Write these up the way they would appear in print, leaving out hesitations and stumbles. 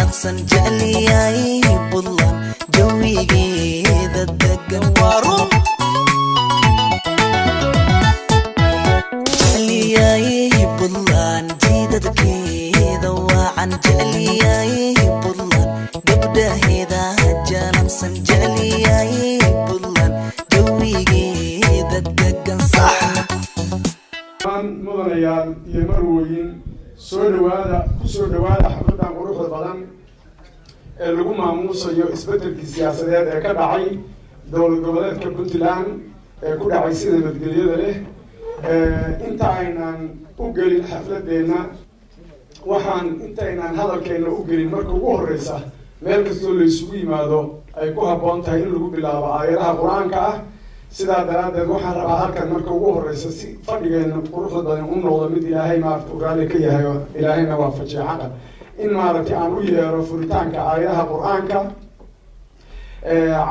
jalaqsan jecliyay bulan jawigeeda degan warun jecliyay bulan jidadkeeda wacan jecliyay bulan gabdhaheeda jalaqsan jecliyay bulan jawigeeda degan sax mudanayaal iyo marwooyin soo dhawaada xafladan quruxda badan ee lagu maamuusayo isbedelkii siyaasadeed ee ka dhacay dowlad goboleedka Puntland ee ku dhacay sida nabadgelyada leh inta aynaan u gelin xafladeena waxaan inta aynaan hadalkeena u gelin marka ugu horeysa meel kastoo la isugu yimaado ay ku habboon tahay in lagu bilaabo aayadaha qur-aanka ah sidaa daraadeed waxaan rabaa halkan marka ugu horeysa si fadhigeena quruxda badan u noqdo mid ilaahay maaragta u raalli ka yahay oo ilaahayna waafajiyo xaqa in maaragtay aan u yeero furitaanka aayadaha qur-aanka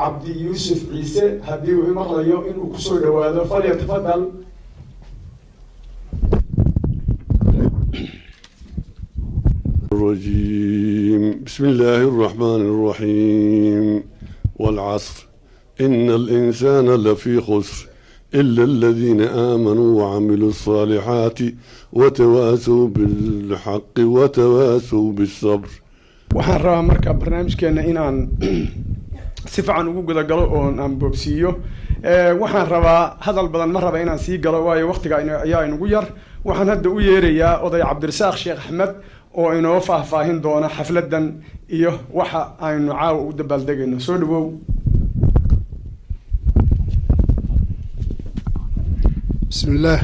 cabdi yuusuf ciise haddii uu imaqlayo inuu kusoo dhawaado falyatafadal. الرجيم بسم الله الرحمن الرحيم والعصر إن الإنسان لفي خسر إلا الذين آمنوا وعملوا الصالحات وتواسوا بالحق وتواسوا بالصبر. waxaan rabaa marka barnaamijkeena inaan si fiican ugu guda galo oo aan boobsiiyo waxaan rabaa hadal badan ma raba inaan sii galo waayo waqtiga ayaa inagu yar waxaan hadda u yeerayaa oday cabdirasaaq sheekh axmed oo inoo faahfaahin doona xafladan iyo waxa aynu caawa u dabaaldegayno soo dhawow. بسم الله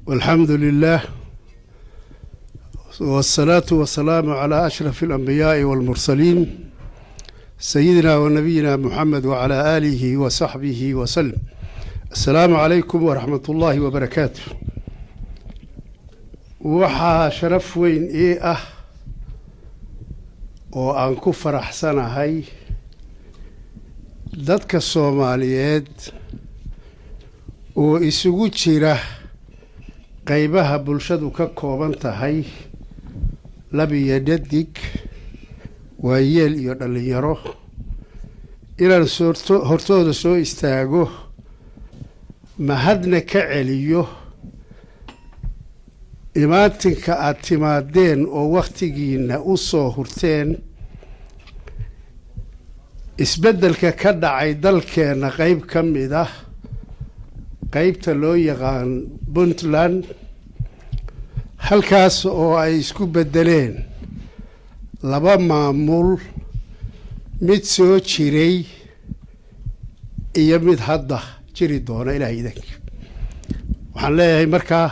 والحمد لله والصلاة والسلام على أشرف الأنبياء والمرسلين سيدنا ونبينا محمد وعلى آله وصحبه وسلم. السلام عليكم ورحمة الله وبركاته. وحا شرف وين إيه وأنكو فرح سنة هاي دادك الصوماليات oo isugu jira qaybaha bulshadu ka kooban tahay lab iyo dhadig waayeel iyo dhalinyaro inaan hortooda soo istaago mahadna ka celiyo imaatinka aad timaadeen oo wakhtigiina u soo hurteen isbeddelka ka dhacay dalkeena qayb ka mid ah qaybta loo yaqaan Puntland halkaas oo ay isku bedeleen laba maamul mid soo jiray iyo mid hadda jiri doona ilaahay idanka waxaan leeyahay markaa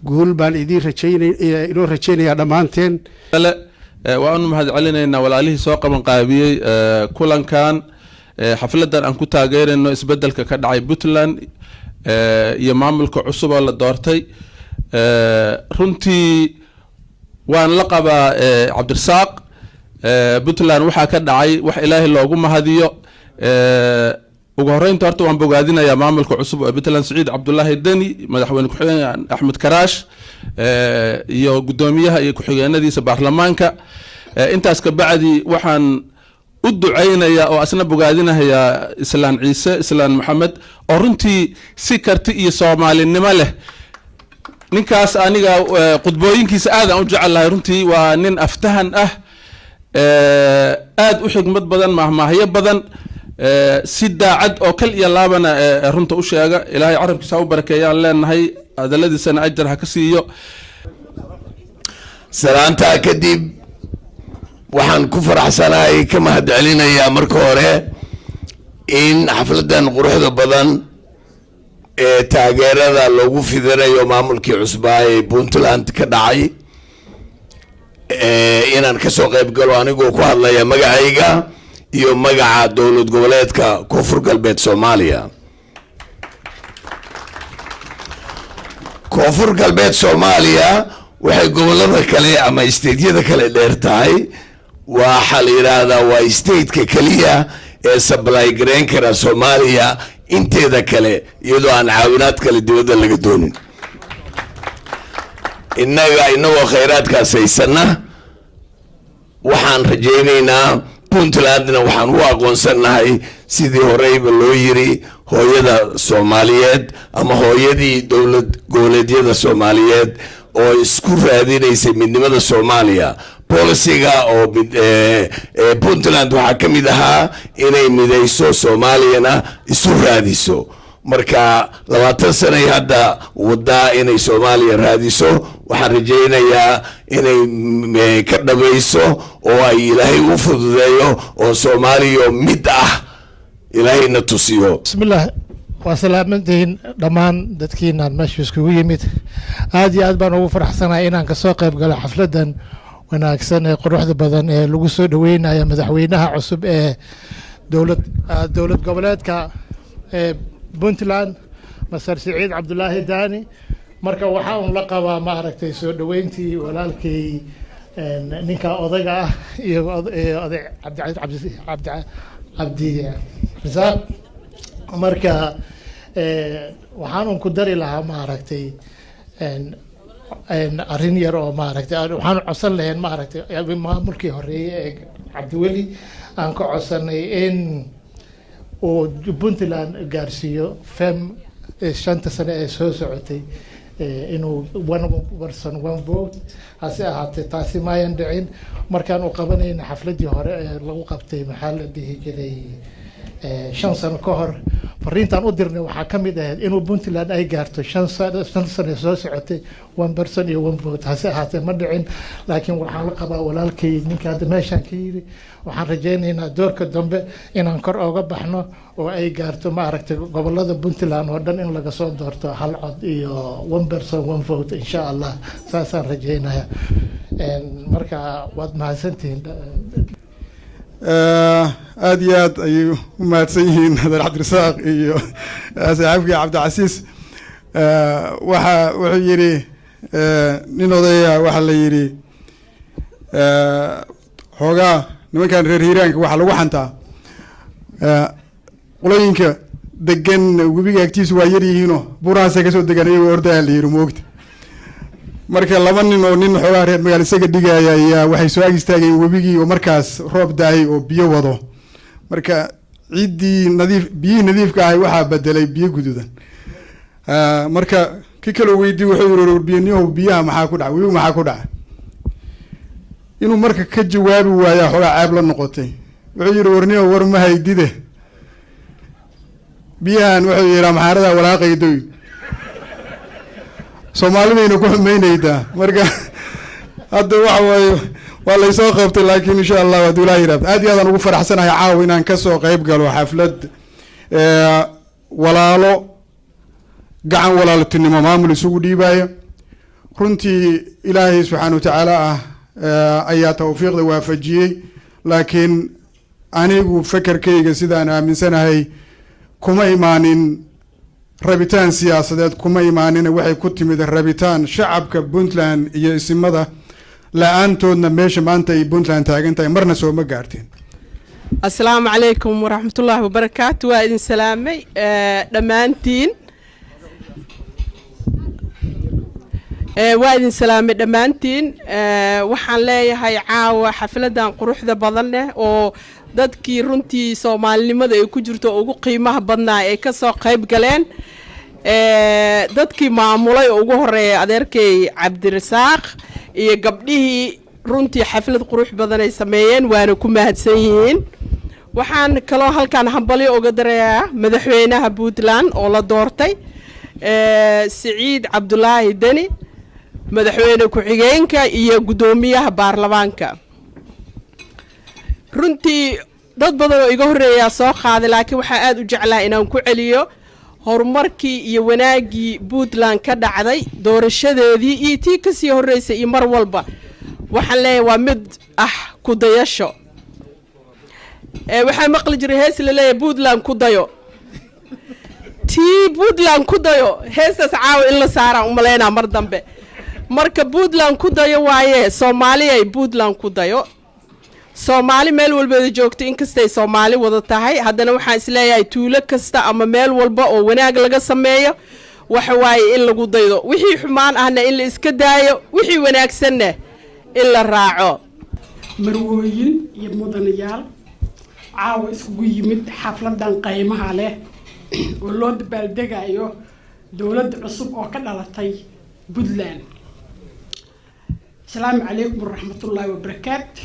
guul baan idin rajaynayaa dhammaanteen waan mahad celinaynaa walaalihii soo qaban qaabiyey kulankan xafladan aan ku taageerayno isbedelka ka dhacay Puntland iyo maamulka cusub oo la doortay runtii waan la qabaa cabdirasaaq Puntland waxaa ka dhacay wax ilaahay loogu mahadiyo ugu horeynta horta waan bogaadinayaa maamulka cusub ee Puntland Saciid Cabdullaahi Deni madaxweyne ku-xigeen Axmed Karaash iyo gudoomiyaha iyo ku-xigeenadiisa baarlamaanka intaas ka bacdi waxaan u ducaynaya oo asna bogaadinaya islaan ciise islaan maxamed oo runtii si karti iyo soomaalinimo leh ninkaas aniga qudbooyinkiisa aad aan u jecelahay runtii waa nin aftahan ah aad u xigmad badan mahmaahyo badan si daacad oo kal iyo laabana runta u sheega ilaahay carabkiisa u barakeeyaan leenahay adaladiisana ajar ha ka siiyo. salaanta kadib waxaan ku faraxsanahay ka mahad celinayaa marka hore in xafladan quruxda badan ee taageerada loogu fidinayo maamulkii cusbaa ee Puntland ka dhacay inaan ka soo qayb galo anigoo ku hadlaya magacayga iyo magaca dowlad goboleedka Koonfur Galbeed Soomaaliya. Koonfur Galbeed Soomaaliya waxay gobolada kale ama isteedyada kale dheer tahay waxaa la yiraahdaa waa state-ka kaliya ee supply gareyn kara Soomaaliya inteeda kale iyadoo aan caawinaad kale dibadda laga doonin. inagoo khayraadkaas haysana waxaan rajaynaynaa puntlandna waxaan u aqoonsanahay sidii horeyba loo yiri hooyada Soomaaliyeed ama hooyadii dowlad goboleedyada Soomaaliyeed oo isku raadinaysay midnimada Soomaaliya. Policyga oo Puntland waxaa ka mid ahaa inay midayso Soomaaliyana isu raadiso. marka 20 sano hadda wada inay Soomaaliya raadiso waxaan rajaynayaa inay ka dhabayso oo ay Ilaahay u fududeeyo oo Soomaaliya mid ah ilaahayna tusiyo. bismillah wa salaamantiin dhamaan dadkiina meesha iskugu yimid aad iyo aad baan ugu faraxsanahay inaan ka soo qayb galo xafladan wanaagsan ee quruxda badan ee lagu soo dhaweynayo madaxweynaha cusub ee dowlad goboleedka ee Puntland Masar Saciid Cabdullaahi Daani marka waxa uu la qabaa ma aragtay soo dhaweyntii walaalkay ninka odayga ah iyo oday Cabdi Rasaaq marka waxaan ku dari lahaa ma aragtay arrin yar oo ma aragtay waxaan codsan lahayn ma aragtay maamulkii horeeyay ee Cabdiweli aan ka codsanay in oo Puntland gaarsiiyo fem 5 sano ee soo socotay inuu one person one vote hase ahaatee taasi ma ayan dhicin markaan u qabanayna xafladii hore ee lagu qabtay maxaa la dhihi jiray 5 sano ka hor fariintan u dirnay waxaa ka mid ah inuu Puntland ay gaarto 5 sano soo socotay one person iyo one vote hase ahaatee ma dhicin laakiin waxaan la qabaa walaalkay ninka hadda meeshan ka yiri waxaan rajaynaynaa doorka dambe inaan kor uga baxno oo ay gaarto ma aragtay gobolada Puntland oo dhan in laga soo doorto hal cod iyo one person one vote insha Allah saasaan rajaynayaa marka waad mahadsantihiin aad iyo aad ayuu u mahadsan yihiin Hadar Cabdirasaaq iyo saaxiibkii Cabdicasiis wuxuu yiri nin odaya waxa la yiri xoogaa nimankan reer hiiraanka waxa lagu xantaa qolooyinka degan webiga agtiisa waa yar yihiinoo burahaasay kasoo degan iyagoo ordayaan la yiri moogta marka laba nin oo nin xoogaa reer magaalo isaga dhigaya ayaa waxay soo ag istaageen webigii oo markaas roob daay oo biyo wado marka ciidii biyihii nadiifka ahay waxaa bedelay biyo guduudan marka ki kale weydii wuxuu yiri biyaniyow biyaha maxaa ku dhacay webiga maxaa ku dhacay inuu marka ka jawaabi waayo xoogaa ceeb la noqotay wuxuu yiri warniyow war ma haydide biyahan wuxuu yiri maxaarada walaaqaydoy Soomaaliyana ku xumeynayda marka hadda waxa way waa la soo qabtay laakiin insha Allah waa duulay raab aad iyo aad ugu faraxsanahay caaw inaan ka soo qayb galo xaflad walaalo gacan walaaltinimo maamul isugu dhiibaya runtii Ilaahay subhanahu wa ta'ala ayaa tawfiiqda waafajiyay laakiin anigu fakarkayga sidaan aaminsanahay kuma imaanin rabitaan siyaasadeed kuma imaanin waxay ku timid rabitaan shacabka Puntland iyo isimada la'aantoodna meesha maanta ay Puntland taagan tahay marna soo ma gaarteen. Assalaamu calaykum waraxmatullaahi wabarakaatu waa idin salaamay dhammaantiin waa idin salaamay dhammaantiin waxaan leeyahay caawa xafladan quruxda badan leh oo dadkii runtii Soomaalinimada ay ku jirto ugu qiimaha badnaa ay ka soo qayb galeen dadkii maamulay ugu horeeyay adeerkay Cabdirasaaq iyo gabdhihii runtii xaflad qurux badan ay sameeyeen waana ku mahadsan yihiin waxaan kaloo halkaan hambalyo uga darayaa madaxweynaha Puntland oo la doortay Saciid Cabdullaahi Daani madaxweyne ku-xigeenka iyo gudoomiyaha baarlamaanka runtii dad badan oo iga horeeya soo qaaday laakiin waxa aad u jeclaa inaan ku celiyo horumarkii iyo wanaagii Puntland ka dhacday doorashadeedii iyo tii ka sii horeysay iyo mar walba waxaan leeyahay waa mid ku dayasho waxa maqli jiray hees la leeyahay Puntland ku dayo tii Puntland ku dayo heesas caaw in la saara u maleena mar dambe marka Puntland ku dayo waaye Soomaaliya ay Puntland ku dayo Soomaali meel walba joogto in kastay Soomaali wada tahay haddana waxaan isleeyahay tuulo kasta ama meel walba oo wanaag laga sameeyo waxa waaye in lagu daydo wixii xumaan ahna in la iska daayo wixii wanaagsanna in la raaco marwooyin iyo mudanayaal caawa isugu yimid xafladan qiimaha leh oo loo dabaaldegayo dowladda cusub oo ka dhalatay Puntland. Asalaamu calaykum waraxmatullaahi wabarakaatu.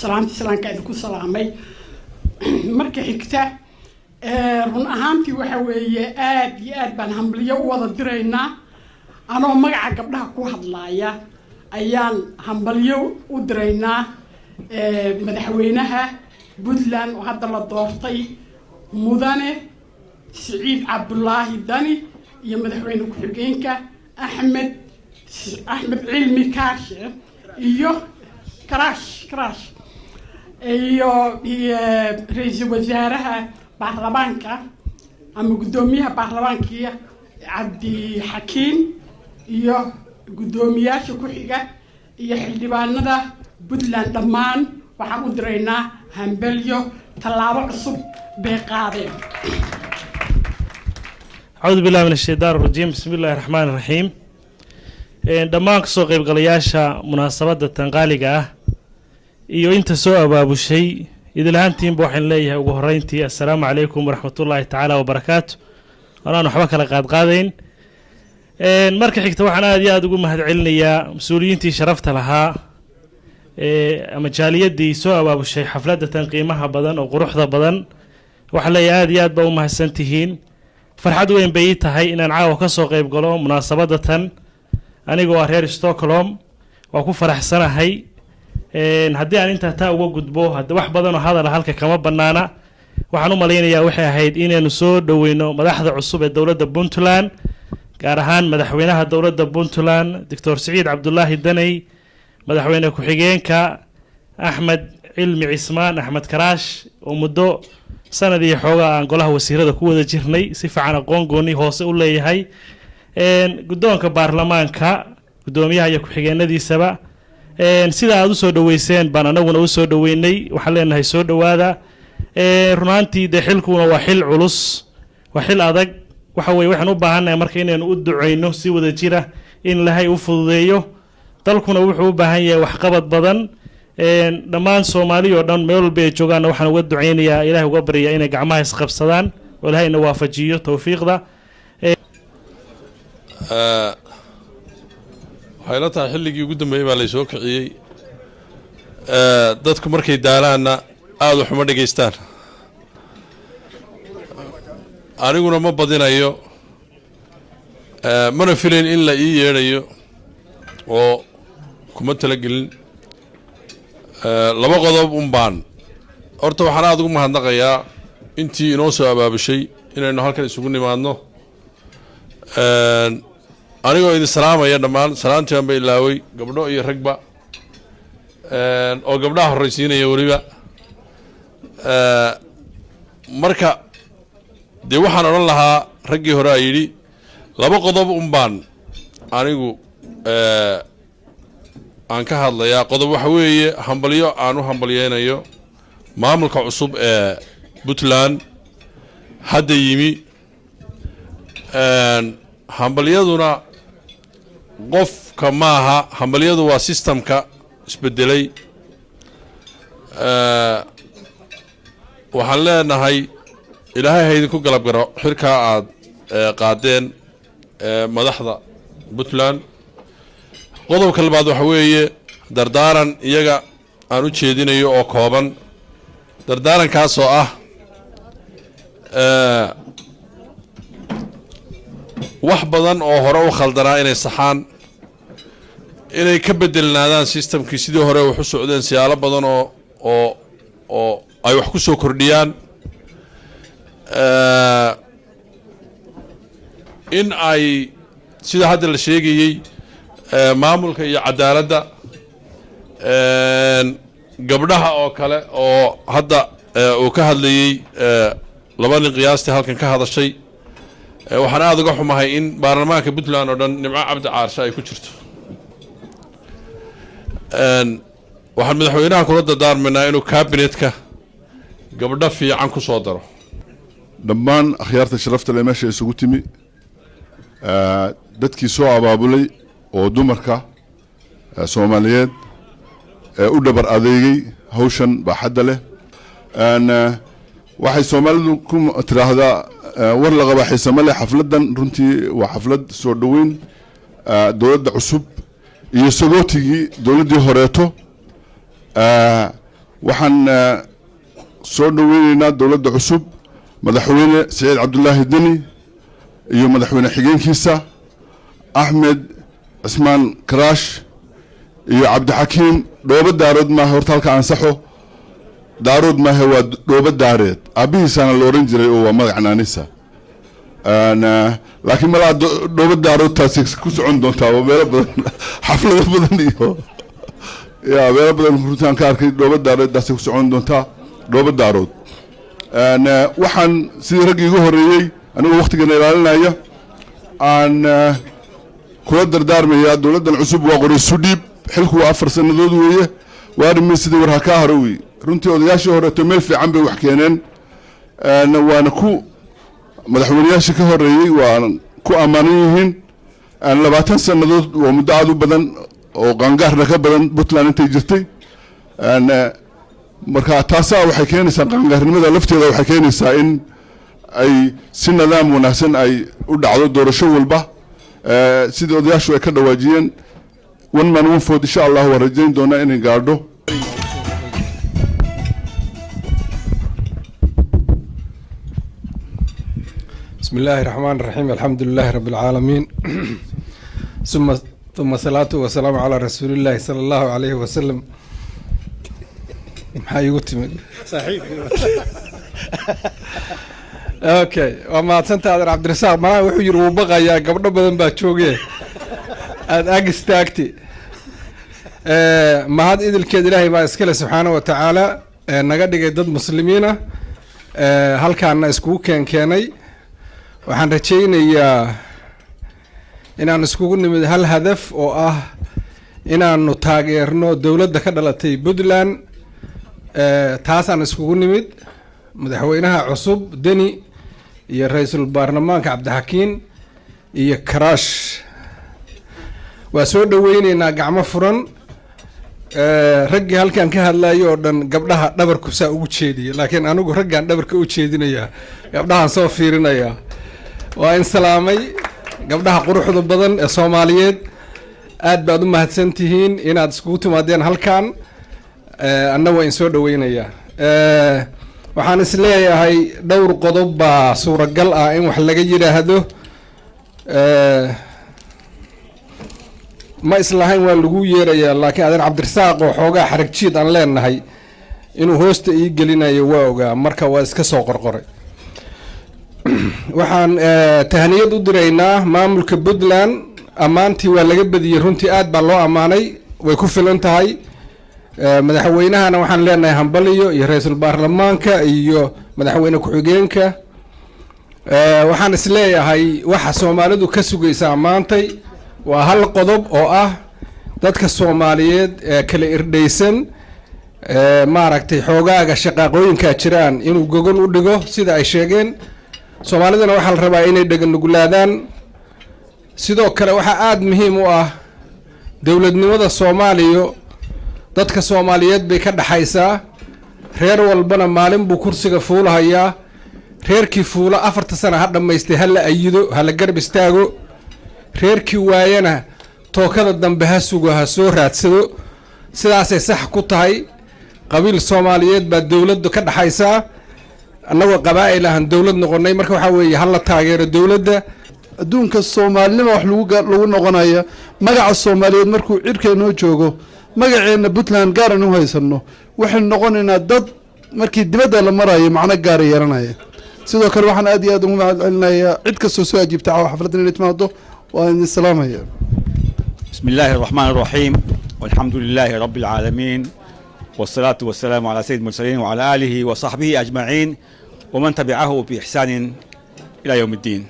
salaamka idinku salaamay. Marka xigta run ahaantii waxa weeye aad iyo aad baan hambalyo u wada diraynaa anoo magaca gabdhaha ku hadlaaya ayaan hambalyo u diraynaa madaxweynaha Puntland oo hadda la doortay mudane Siciid Cabdullaahi Dani iyo madaxweyne ku-xigeenka Axmed Cilmi Kaashe iyo Karaash iyo ra'iisul wasaaraha baarlamaanka ama gudoomiyaha baarlamaanka Cabdi Xakiin iyo gudoomiyaasha ku xiga iyo xildhibaanada Puntland dhammaan waxaan u diraynaa hambalyo tallaabo cusub bay qaadeen. أعوذ بالله من الشيطان الرجيم بسم الله الرحمن الرحيم دمان كسو قيب قلياشا مناسبة تنقالقة إيو إنت سوء بابو الشيء إذا لهانتين بوحين ليه وقهرينتي السلام عليكم ورحمة الله تعالى وبركاته أنا نحبك لقاد قادين مركا حكتا وحنا دي أدقو مهد علنيا مسؤولينتي شرفت لها أما جاليات دي سوء بابو الشيء حفلات تنقيمها بدن أو قروحها بدن وحلا ياد ياد بو مهسنتهين فرحad weyn bay tahay inaan caawa ka soo qayb galo munaasabadatan anigoo reer Stockholm waa ku faraxsanahay haddii aan inta taa uga gudbo hadda wax badan oo hadal halka kama banaana waxaan u maleynayaa waxay ahayd inaynu soo dhaweyno madaxda cusub ee dawladda Puntland gaar ahaan madaxweynaha dawladda Puntland Dr. Siciid Cabdullaahi Dani madaxweyne ku-xigeenka Axmed Cilmi Cismaan Axmed Karaash oo muddo sanadii xoogaa aan golaha wasiirada ku wada jirnay si fiican aqoon gooni hoose u leeyahay gudoonka baarlamaanka gudoomiyaha iyo ku-xigeenadiisaba sida aad u soo dhaweyseen baan anaguna u soo dhaweynay waxaan leenahay soo dhawaada runaantii de xilkuna waa xil culus waa xil adag waxa weeye waxaan u baahanahay marka inaynu u duceyno si wada jira in Ilaahay u fududeeyo dalkuna wuxuu u baahan yahay wax qabad badan dhammaan Soomaaliya oo dhan meel walba ay joogaan waxaan uga duceynayaa Ilaahay uga baryaa inay gacmaha isqabsadaan oo Ilaahayna waafajiyo tawfiiqda waxay la tahay xilligii ugu dambeeyay baa la soo kiciyay dadku markay daalaana aad u xumo dhageystaan aniguna ma badinayo mana filayn in la ii yeedhayo oo kuma talagelin laba qodob baan horta waxaan aad ugu mahadnaqayaa intii inoo soo abaabushay inaynu halkan isugu nimaadno anigoo idin salaamaya dhammaan salaantaan bay ilaaway gabdho iyo ragba oo gabdhaha horreysiinaya weliba marka dee waxaan odhan lahaa raggii hore a yidhi laba qodob baan anigu aan ka hadlayaa qodob waxa weeye hambalyo aan u hambalyeynayo maamulka cusub ee Puntland hadda yimi hambalyaduna qofka maaha hambalyadu waa systemka isbedelay waxaan leenahay Ilaahay ha idinku galab garo xirka aad qaadeen madaxda Puntland qodobka labaad waxa weeye dardaaran iyaga aan u jeedinayo oo kooban dardaarankaas oo ah wax badan oo hore u khaldanaa inay saxaan inay ka bedelnaadaan systemkii sidii hore wax u socdeen siyaalo badan oo ay wax ku soo kordhiyaan in ay sida hadda la sheegayay maamulka iyo cadaaladda gabdhaha oo kale oo hadda uu ka hadlayay laba nin qiyaastii halkan ka hadashay waxaan aad uga xumahay in baarlamaanka Puntland oo dhan Nimco Cabdi Caarshe ay ku jirto waxaan madaxweynaha kula dardaarmaynaa inuu cabinetka gabdho fiican ku soo daro dhammaan akhyaarta sharafta leh meesha isugu timi dadkii soo abaabulay oo dumarka Soomaaliyeed u dhabar adeegay hawshan baaxadda leh waxay Soomaalidu ku tiraahdaa war la qaba xiisamo leh xafladan runtii waa xaflad soo dhaweyn dowladda cusub iyo sagootigii dowladdii horeeto waxaan soo dhaweynaynaa dowladda cusub madaxweyne Saciid Cabdullaahi Deni iyo madaxweyne xigeenkiisa Axmed Cismaan Karaash iyo Cabdixakiim dhoobo daarood ma horta halka ansaxo daarood ma waa dhoobo daareed abihiisana la oran jiray oo waa magac naanisa laakiin malaa dhoobo daarood taasi ku socon doontaa oo meelo badan xaflado badan iyo meelo badan runtaan ka arkay dhoobo daareed taasi ku socon doontaa dhoobo daarood waxaan sidii raggii igu horeeyey anigu waqtigana ilaalinaya aan kula dardaarmaya dowladdan cusub waa qori isu dhiib xilku waa 4 sanadood weeye waarimi sidii war ka harowi runtii odayaashii horeeto meel fiican bay wax keeneen waana ku madaxweynayaashii ka horeeyey waan ku amaanan yihiin 20 sanadood waa muddo aad u badan oo qaangaarna ka badan Puntland intay jirtay marka taasa waxay keenaysaa qaangaarnimada lafteeda waxay keenaysaa in ay si nidaam wanaagsan ay u dhacdo doorasho walba sidii odayaashu ay ka dhawaajiyeen one man one vote insha Allah waa rajayn doonaa inay gaadho بسم الله الرحمن الرحيم الحمد لله رب العالمين ثم صلاة والسلام على رسول الله صلى الله عليه وسلم maxay ugu timid saaxiib okay waa mahadsantahay Adeer Cabdirasaaq ma wuxuu yiri uu baqayaa gabdho badan baa joogay aad ag istaagtay mahad idilkeed Ilaahay baa iska leh subxaanahu wa ta'ala naga dhigay dad muslimiina halkaana isku keenay waxaan rajaynayaa inaan iskugu nimid hal hadaf oo ah inaanu taageerno dawladda ka dhalatay Puntland taasaan iskugu nimid madaxweynaha cusub Deni iyo ra'iisul baarlamaanka Cabdixakiin iyo Karaash waa soo dhaweynaynaa gacmo furan raggii halkan ka hadlayo oo dhan gabdhaha dhabarku saa ugu jeediyay laakiin anigu raggan dhabarka u jeedinaya gabdhahan soo fiirinaya waa in salaamay gabdhaha quruxda badan ee Soomaaliyeed aad baad u mahadsantihiin inaad iskugu timaadeen halkan annagu waan soo dhaweynaya waxaan is leeyahay dhowr qodob baa suuragal ah in wax laga yiraahdo ma islahayn waa lagu yeerayaa laakiin Adeer Cabdirasaaq oo xoogaa xarag jiid aan leenahay inuu hoosta ii gelinayo waa ogaa marka waa iska soo qorqoray waxaan tahniyad u diraynaa maamulka Puntland amaantii waa laga badiyay runtii aad baa loo amaanay way ku filan tahay madaxweynahana waxaan leenahay hambaliyo iyo ra'iisul baarlamaanka iyo madaxweyne ku-xigeenka waxaan is leeyahay waxa Soomaalidu ka sugaysaa maantay waa hal qodob oo ah dadka Soomaaliyeed ee kala irdhaysan maaragtay xoogaaga shaqaqooyinka jiraan inuu gogol u dhigo sida ay sheegeen Soomaalidana waxa la rabaa inay dhagan nugulaadaan sidoo kale waxa aad muhiim u ah dawladnimada Soomaaliya dadka Soomaaliyeed bay ka dhaxaysaa reer walbana maalin buu kursiga fuulahayaa reerkii fuula 4 sano ha dhameystay hal ayido hal garb istaago reerkii waayana tookada dambe ha sugo ha soo raadsado sidaas ay sax ku tahay qabiil Soomaaliyeed baa dawladdu ka dhaxaysaa annagu qabaa'il ahan dawlad noqonay marka waxa weeye hal la taageero dawladda adduunka Soomaalnimo wax lagu noqonayo magaca Soomaaliyeed markuu cirkeeno joogo magaceena Puntland gaaran u haysano waxaan noqonaynaa dad markii dibadda la marayo macna gaar yeelanaya sidoo kale waxaan aad iyo aad ugu mahadcelinayaa cid kastoo soo ajiibtay xafladan inay timaado waan salaamaya bismillahir rahmanir rahim walhamdulillahi rabbil alamin wassalatu wassalamu ala sayyidil mursalin wa ala alihi wa sahbihi ajma'in wa man tabi'ahu bi ihsanin ila yawmiddin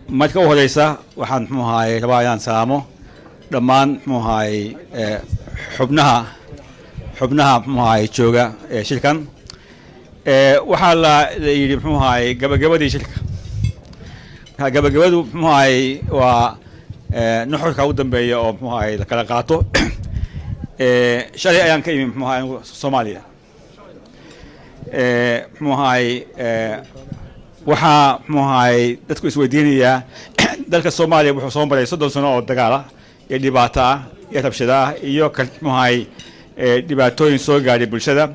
marka u horeysa waxaan muxuu rabayaan salaamo dhammaan muxuu xubnaha muxuu jooga shirkan waxa la yiri muxuu gabagabadii shirka gabagabadu muxuu waa nuxurka u dambeeya oo muxuu la kala qaato shalay ayaan ka imi muxuu ahay Soomaaliya muxuu ahay waxaa muxuu ahay dadku isweydiinayaa dalka Soomaaliya wuxuu soo maray 30 sano oo dagaal ah iyo dhibaato ah iyo rabshado ah iyo muxuu ahay dhibaatooyin soo gaaray bulshada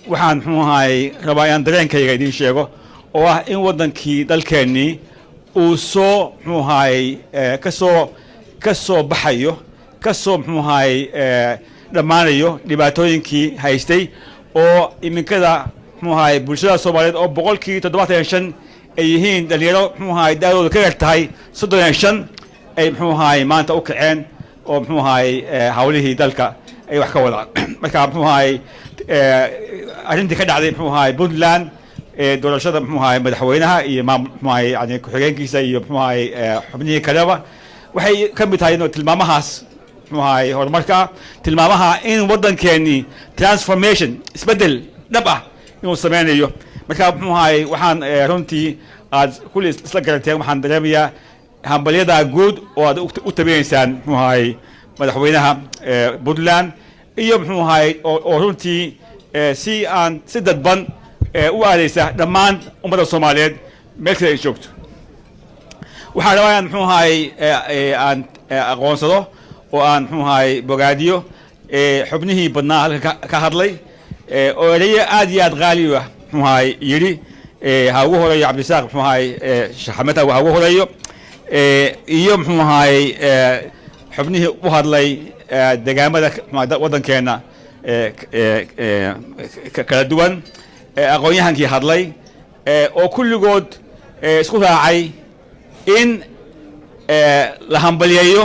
waxaan muxuu ahay rabaa inaan dareenkayga idin sheego oo ah in wadankii dalkeenii uu soo muxuu ahay ka soo baxayo ka soo muxuu ahay dhammaanayo dhibaatooyinkii haystay oo iminkada muxuu ahay bulshada Soomaaliyeed oo 75% ay yihiin dhalinyaro muxuu ahay daadooda ka yar tahay 35 ay muxuu ahay maanta u kaceen oo muxuu ahay hawlihii dalka ay wax ka wadaan marka muxuu ahay arrintii ka dhacday muxuu ahay Puntland doorashada muxuu ahay madaxweynaha iyo muxuu ahay yani ku-xigeenkiisa iyo muxuu ahay xubnihii kaleba waxay ka mid tahay inuu tilmaamahaas muxuu ahay horumarka tilmaamaha in waddankeennii transformation isbeddel dhab ah inuu sameynayo marka muxuu ahay waxaan runtii aad kulli isla garanteen waxaan dareemayaa hambalyada guud oo aad u tabiyeysaan muxuu ahay madaxweynaha Puntland iyo muxuu ahay oo runtii si dadban u aadaysa dhammaan ummadda Soomaaliyeed meel kale ay joogto waxaan rabaa muxuu ahay aan aqoonsado oo aan muxuu ahay bogaadiyo xubnihii badnaa halka ka hadlay oo erayo aad iyo aad qaali ah muxuu ahay yiri ha ugu horeeyo Cabdisaaq muxuu ahay shaxamada ha ugu horeeyo iyo muxuu ahay xubnihii u hadlay deegaamada waddankeena kala duwan aqoon-yahankii hadlay oo kulligood isku raacay in la hambalyeeyo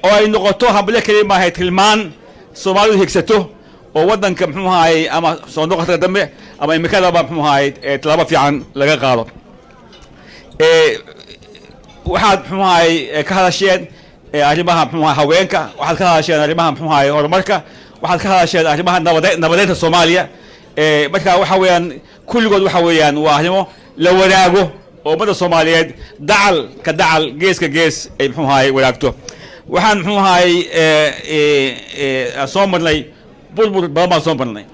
oo ay noqoto hambalyo kaliya maahay tilmaan Soomaalidu higsato oo waddanka muxuu ahay ama soo noqotada dambe ama imikadaba muxuu ahay talaabo fiican laga qaado waxaad muxuu ahay ka hadasheen arrimaha muxuu ahay haweenka waxaad ka hadasheen arrimaha muxuu ahay horumarka waxaad ka hadasheen arrimaha nabadeynta Soomaaliya marka waxa weeyaan kulligood waxa weeyaan waa arrimo la wadaago oo ummadda Soomaaliyeed dacal geeska gees ay muxuu ahay wadaagto waxaan muxuu ahay soo marnay burbur badan baan soo marnay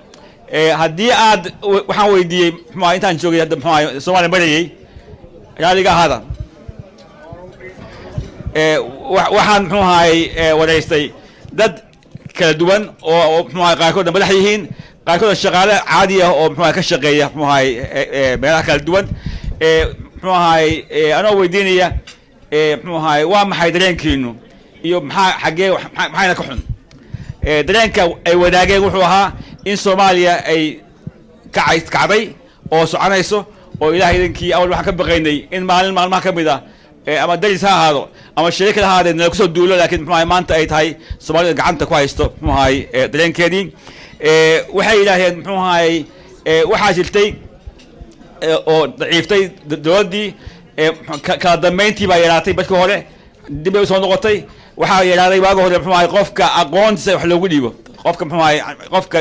haddii aad waxaan weydiiyey muxuu ahay intaan joogay hadda muxuu ahay Soomaaliya marayay raaliga ahaada waxaan muxuu ahay wadaystay dad kala duwan oo muxuu ahay qaarkood madax yihiin qaarkood shaqaale caadi ah oo muxuu ahay ka shaqeeya muxuu ahay meelaha kala duwan muxuu ahay anoo weydiinaya muxuu ahay waa maxay dareenkiinu iyo maxayna ka xun dareenka ay wadaageen wuxuu ahaa in Soomaaliya ay kacday oo soconayso oo ilaahay idinkii awal waxaan ka baqaynay in maalmaha ka mid ah ama daris ha ahaado ama shirika ha ahaadee nala kusoo duulo laakiin muxuu ahay maanta ay tahay Soomaalida gacanta ku haysto muxuu ahay dareenkeedii waxay yidhaaheen muxuu ahay waxaa jirtay oo daciiftay dowladdii kala dambeyntii baa yaraatay markii hore dib bay usoo noqotay waxaa yaraaday waagi hore muxuu ahay qofka aqoontiisa wax loogu dhiibo qofka muxuu ahay qofka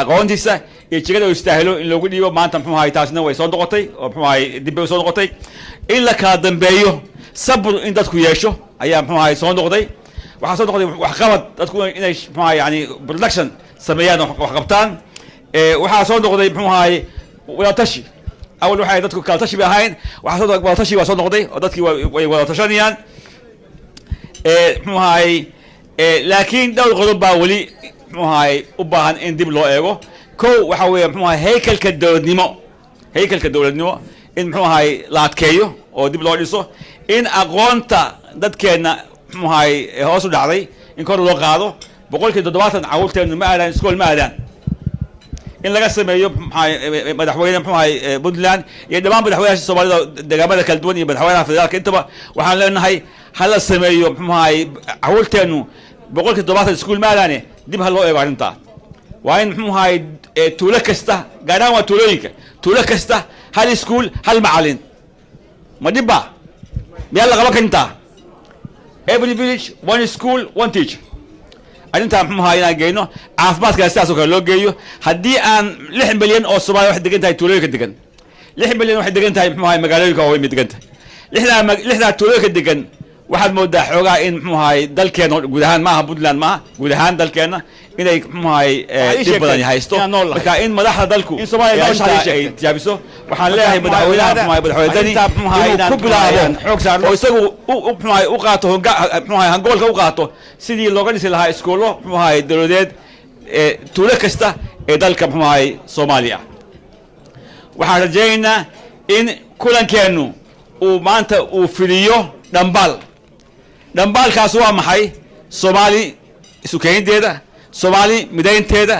aqoontiisa iyo jigada uu istaahilo in loogu dhiibo maanta muxuu ahay taasna way soo noqotay oo muxuu ahay dib bay usoo noqotay in la kala dambeeyo sabr in dadku yeesho ayaa muxuu ahay soo noqday waxaa soo noqday waxqabad dadku inay muxuu ahay yani production sameeyaan wax qabtaan waxaa soo noqday muxuu ahay wadatashi awal waxay dadku kala tashi bay ahayn waxaa soo wadatashi waa soo noqday oo dadkii way wada tashanayaan muxuu ahay laakiin dhowr qodob baa weli muxuu ahay u baahan in dib loo eego kow waxa weeye muxuu ahay haykalka dowladnimo in muxuu ahay la adkeeyo oo dib loo dhiso in aqoonta dadkeenna muxuu ahay hoos u dhacday in kor loo qaado 70% carruurteennu ma aadaan iskool ma aadaan in laga sameeyo madaxweyne muxuu ahay Puntland iyo dhammaan madaxweynaha Soomaalida deegaamada kala duwan iyo madaxweynaha federaalka intaba waxaan leenahay hala sameeyo muxuu ahay carruurteennu 70% iskool ma aadaane dib ha loo eego arrintaa waa in muxuu ahay tuulo kasta gaar ahaan waa tuulooyinka tuulo kasta hal iskool hal macallin ma dhibba miyaa la qaban karintaa every village one school one teacher arrintaa muxuu ahaa inaan geyno caafimaadka sidaas oo kale loo geeyo haddii aan 6 milyan oo Soomaali wax degan tahay tuulooyinka degan 6 milyan waxay degan tahay muxuu ahaa magaalooyinka oo way degan tahay lixda tuulooyinka degan waxaad moodaa xoogaa in muxuu ahay dalkeena guud ahaan maaha puntland maaha guud ahaan dalkeena inay muxuu ahay dhib badan haysto marka in madaxda dalku ay tijaabiso waxaan leeyahay madaxweynaha madaxweynadani inuu ku bilaabo xoog saar oo isagu muxuu ahay u qaato muxuu ahay hangoolka u qaato sidii looga dhisi lahaa iskuulo muxuu ahay dowladeed tuulo kasta ee dalka muxuu ahay Soomaaliya waxaan rajaynaynaa in kulankeenu uu maanta uu filiyo dhambaalkaas waa maxay Soomaali isu keenteeda Soomaali midaynteeda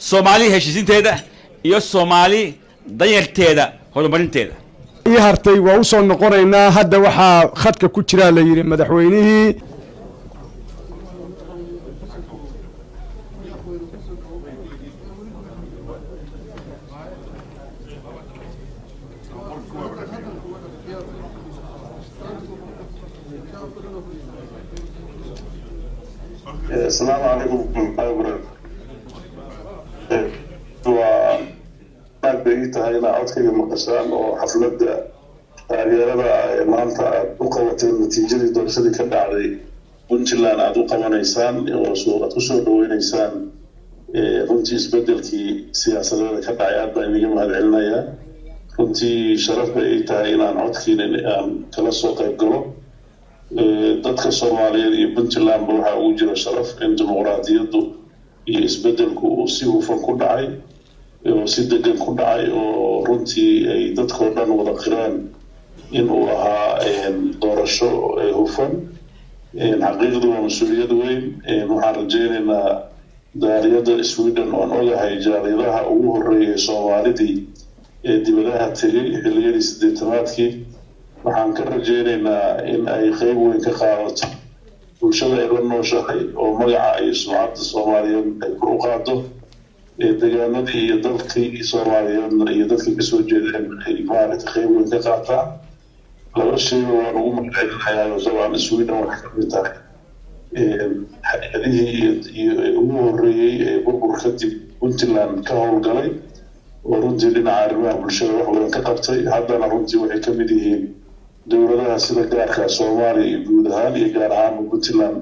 Soomaali heshiisinteeda iyo Soomaali danyarteeda horumarinteeda ii hartay waa u soo noqonaynaa hadda waxaa khadka ku jira la yiri madaxweynihii السلام عليكم ورحمة الله وبركاته. وبدأت هنا عودك المقصان وحفلة تغييرها مالتا وقوة النتيجة دورشة كذا على puntland aad u qabanaysaan oo aad ku soo dhaweynaysaan runtii isbedelkii siyaasadeeda ka dhacay aad baan idiga mahadcelinayaa runtii sharaf bay ay tahay inaan codkiina aan kala soo qayb galo dadka Soomaaliyeed iyo Puntlandba waxaa ugu jira sharaf in dimuqraadiyaddu iyo isbedelku uu si hufan ku dhacay oo si degan ku dhacay oo runtii ay dadkoo dhan wada qireen in uu ahaa doorasho hufan xaqiiqdu waa mas-uuliyad weyn waxaan rajaynaynaa daaliyadda Sweden oon ogahay jaaliyadaha ugu horreeyay Soomaalidii ee dibadaha tegay xilliyadii 80-aadkii waxaan ka rajaynaynaa in ay qayb weyn ka qaadato bulshada ay la nooshahay oo magaca ay sumcadda Soomaaliyeed ay kor u qaado deegaanadii iyo dalkii Soomaaliyeedna iyo dadkii ka soo jeedeen ay maaragtay qayb weyn ka qaataan laba shay waan ugu mahadcelinayaa sababaan Sweden wax ka mid tahay hay'adihii ugu horreeyay ee burbur kadib Puntland ka howlgalay oo runtii dhinaca arrimaha bulshada wax weyn ka qabtay haddana runtii waxay ka mid yihiin dowladaha sida gaarka Soomaaliya iyo guud ahaan iyo gaar ahaan Puntland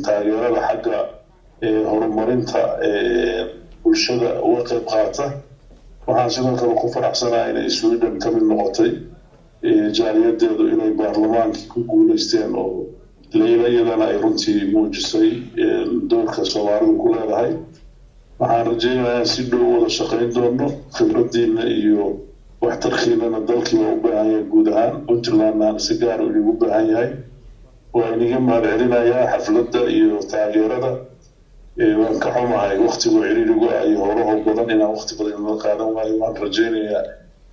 taageerada xagga horumarinta bulshada uga qayb qaata waxaan sidoo kale ku faraxsanahay inay Sweden ka mid noqotay jaaliyadeedu inay baarlamaankii ku guuleysteen oo leelayadana ay runtii muujisay doorka Soomaalidu ku leedahay waxaan rajaynayaa si dhow wada shaqayn doono khibradiina iyo waxtarkiinana dalkii waa u baahan yahay guud ahaan Puntlandna si gaar ah ugu baahan yahay waa iniga mahadcelinayaa xafladda iyo taageerada waan ka xumahay waqtigu ciriirigu ay howlaha badan inaan waqti badan la qaadan waayo waan rajaynayaa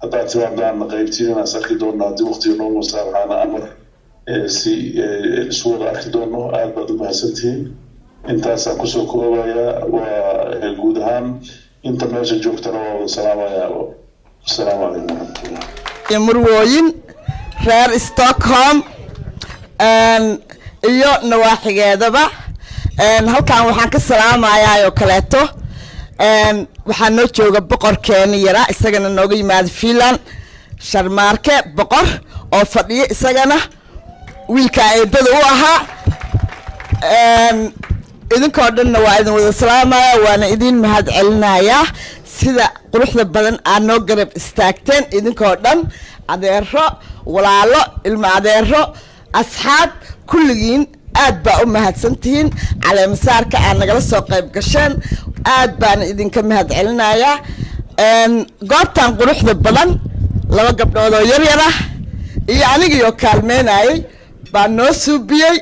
haddaad timaadaan qaybtiina sarki doonaa haddii waqtiga noo masaaxaana amar si isu wada arki doono aad baad u mahadsantihiin intaasaan kusoo koobayaa waa guud ahaan inta meesha joogtana waa wada salaamayaa asalaamu calaykum waraxmatullah murwooyin reer Stockholm iyo nawaaxigeedaba halkan waxaan ka salaamayaa oo kaleeto waxaa noo jooga boqorkeena yara isagana nooga yimaada Finland Sharmaarke boqor oo fadhiyo isagana wiilka eedada u ahaa idinkoo dhanna waa idin wada salaamaya waana idin mahadcelinayaa sida quruxda badan aad noo garab istaagteen idinkoo dhan adeero walaalo ilma adeero asxaab kulligiin aad baa u mahadsantihiin caleemasaarka aad nagala soo qayb gasheen aad baan idinka mahadcelinayaa goobtan quruxda badan laba gabdhood oo yaryar ah iyo anigii oo kaalmeynayay baa noo suubiyey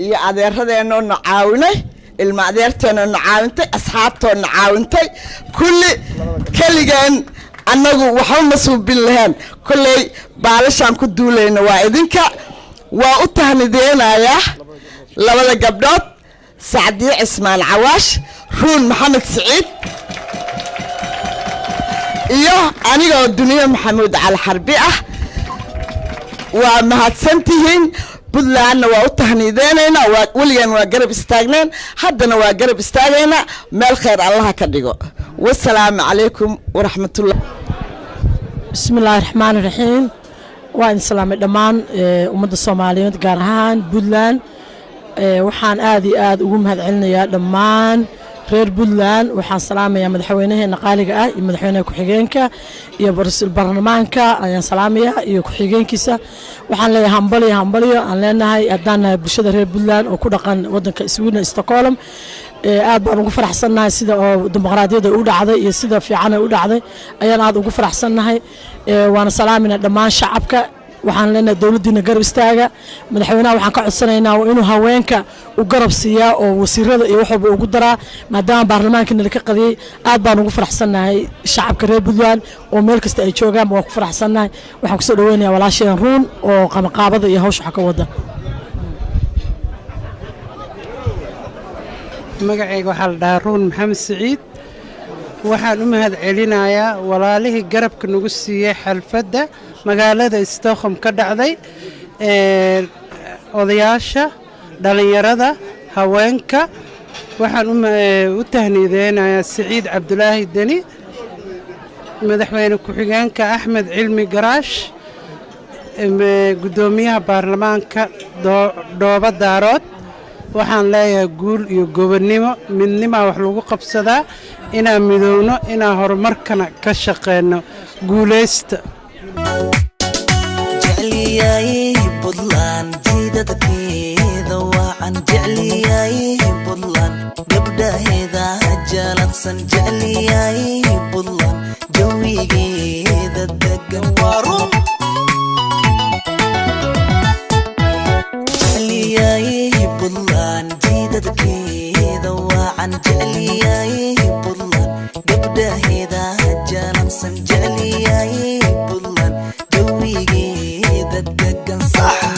iyo adeeradeenoo na caawinay ilma adeerteenoo na caawintay asxaabtoo na caawintay kulli keligeen annagu waxba ma suubin lahayn kolley baalashaan ku duulayna waa idinka waa u tahnideenayaa labada gabdhood Sacdiye Cismaan Cawaash Ruun Maxamed Saciid iyo aniga Duniya Maxamuud Cali Xarbi ah waa mahadsantihiin Puntlandna waa u tahnideenayna waa waligan waa garab istaagneen haddana waa garab istaagayna meel khayr Allah ka dhigo wassalaamu calaykum waraxmatullah bismillaahir rahmaanir rahiim waan islaamay dhammaan ummadda Soomaaliyeed gaar ahaan Puntland waxaan aad iyo aad ugu mahadcelinayaa dhammaan reer Puntland waxaan salaamayaa madaxweynaheena qaaliga ah iyo madaxweynaha ku-xigeenka iyo baarlamaanka ayaan salaamayaa iyo ku-xigeenkiisa waxaan leeyahay hambaliyo aan leenahay haddaan bulshada reer Puntland oo ku dhaqan wadanka Sweden Stockholm aad baan ugu faraxsanahay sida oo dimuqraadiyadda u dhacday iyo sida fiican ay u dhacday ayaan aad ugu faraxsanahay waana salaaminaa dhammaan shacabka waxaan leenahay dawladdiina garab istaaga madaxweynaha waxaan ka codsanaynaa inuu haweenka u garab siiyaa oo wasiirada iyo wax walba ugu daraa maadaama baarlamaanka nala ka qadiyay aad baan ugu faraxsanahay shacabka reer Puntland oo meel kasta ay joogaan waan ku faraxsanahay waxaan kusoo dhaweynayaa walaasheen Ruun oo qabanqaabada iyo hawsha ka wada magacayga waxaa la dhahaa Ruun Maxamed Saciid waxaan u mahadcelinayaa walaalihii garabka nagu siiyey xalfadda magaalada Stockholm ka dhacday odayaasha dhalinyarada haweenka waxaan u tahniideynayaa Saciid Cabdulaahi Deni madaxweyne ku-xigeenka Axmed Cilmi Garaash gudoomiyaha baarlamaanka Dhooba Daarood waxaan leeyahay guul iyo gobonnimo midnimo wax lagu qabsadaa inaan midowno inaan horumarkana ka shaqeyno guuleysta jecliyay Puntland jidadkeeda waan jecliyay Puntland gabdhaheeda jalaqsan jecliyay Puntland jawigeeda degan waarun jecliyay Puntland jidadkeeda waan jecliyay Puntland gabdhaheeda jalaqsan jecliyay Puntland jawigeeda degan sax